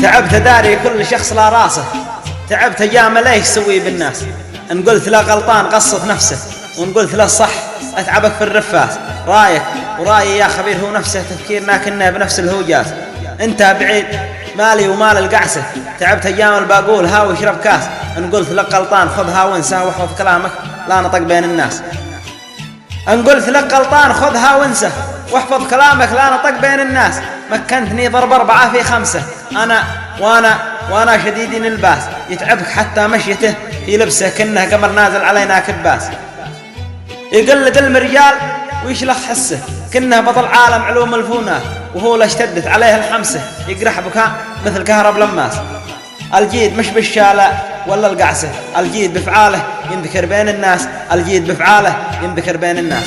تعبت داري كل شخص لا راسه، تعبت ايام ليش سوي بالناس. ان قلت له غلطان قصت نفسه، وان قلت له صح اتعبك في الرفاس. رايك ورايي يا خبير هو نفسه، تفكيرنا كنا بنفس الهوجات. انت بعيد مالي ومال القعسه، تعبت ايام الباقول هاوي اشرب كاس. ان قلت لك غلطان خذها وانسى واحفظ كلامك لا نطق بين الناس. ان قلت لك غلطان خذها وانسى واحفظ كلامك لا نطق بين الناس. مكنتني ضرب 4 في 5 انا وانا شديد الباس. يتعبك حتى مشيته في لبسه كنه قمر نازل علينا كباس. يقلد المريال ويشلخ حسه كنه بطل عالم علوم الفونات، وهو لاشتدت عليه الحمسه يقرح بكاء مثل كهرب لماس. الجيد مش بالشالة ولا القعسه، الجيد بفعاله ينذكر بين الناس، الجيد بفعاله ينذكر بين الناس.